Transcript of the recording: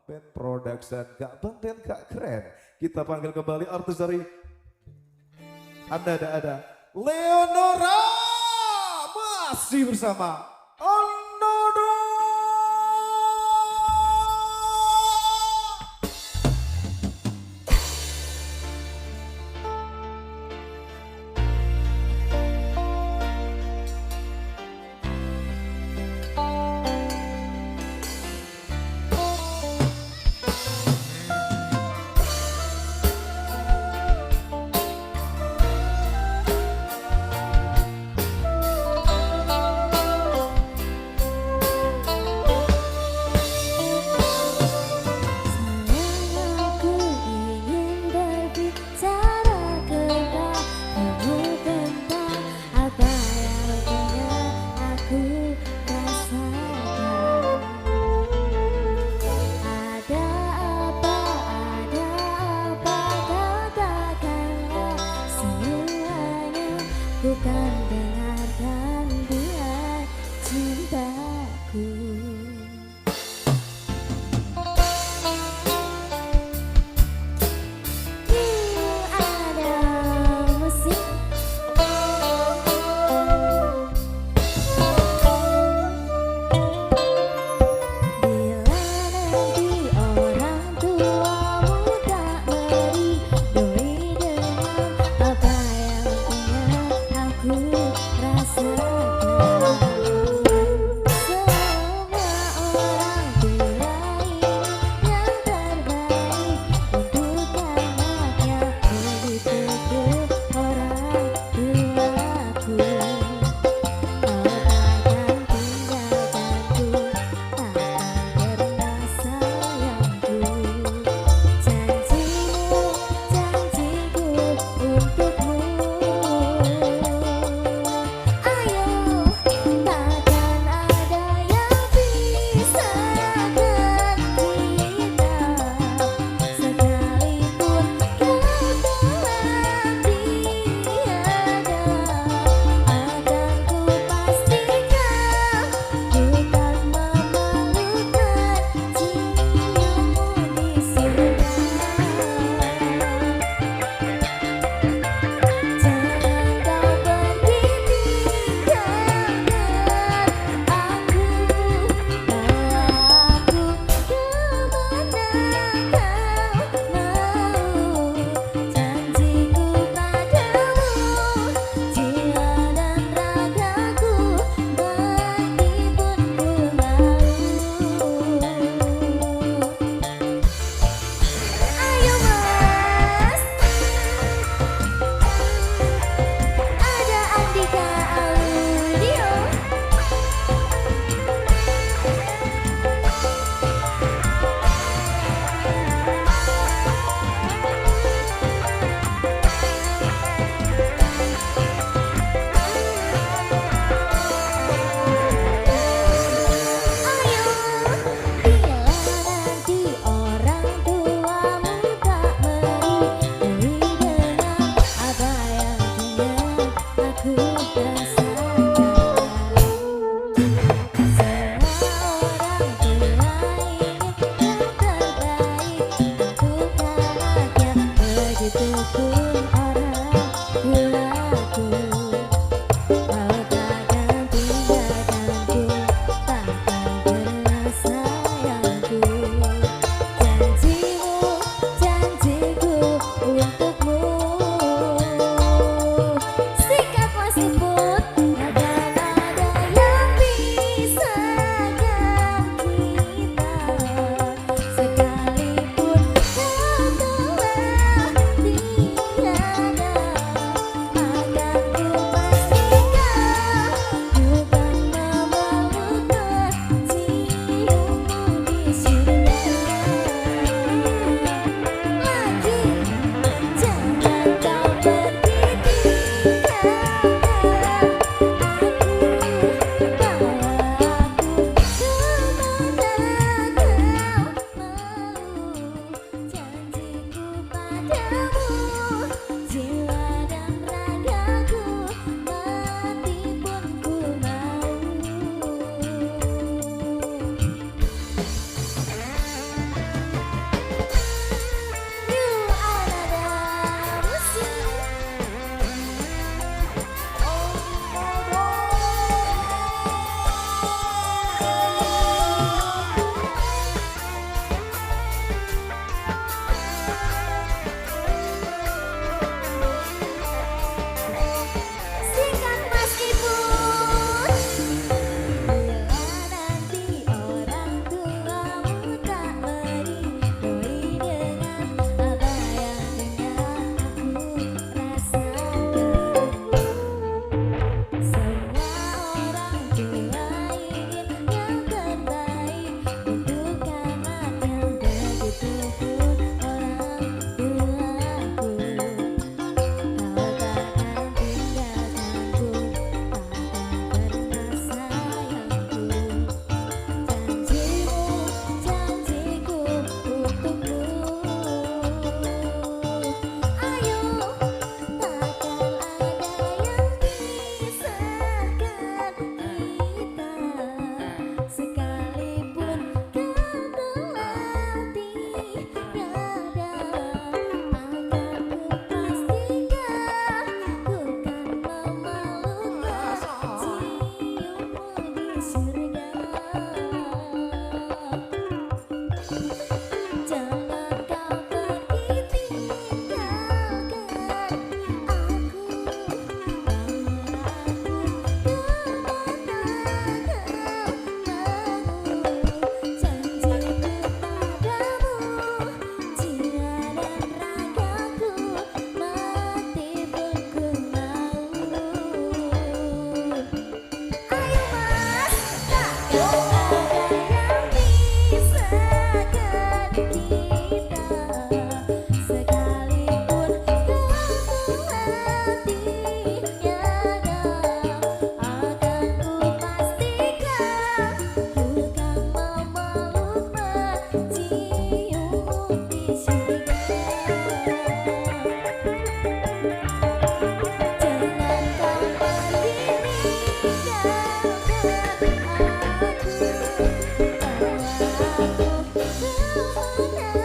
Band Production, gak band gak keren. Kita panggil kembali artis dari ada Leonora masih bersama Onodo. Bukan dengarkan dia cintaku. Ada musik. Bila nanti orang tuamu tak meridoi dengan apa yang punya aku rasakan. Semua orang bilang ini yang terbaik untuk anaknya, begitu pun orang tuaku. Kau takkan tinggalkanku, takkan pernah sayangku. Janjimu, janjiku untukmu. Ayo, takkan ada yang bisa kita, sekalipun kau telah tiada, akan ku pastikan bukan memalukan ciummu di surga. Jangan kau pergi tinggalkan aku, bawa aku kemana kau mau. Janjiku padamu, jiwa dan ragaku, meskipun ku malu. Ayo mas, ada Andika Audio. Ayo, bila nanti orang tuamu tak meridoi dengan apa yang punya aku rasakan. Semua orang bilang ini yang terbaik untuk anaknya, begitu pun orang tuaku. Kau takkan tinggalkanku, takkan pernah sayangku. Janjimu, janjiku untukmu. Sikat masih pun, takkan ada yang bisa ganti kita, sekalipun kau telah tiada, kemana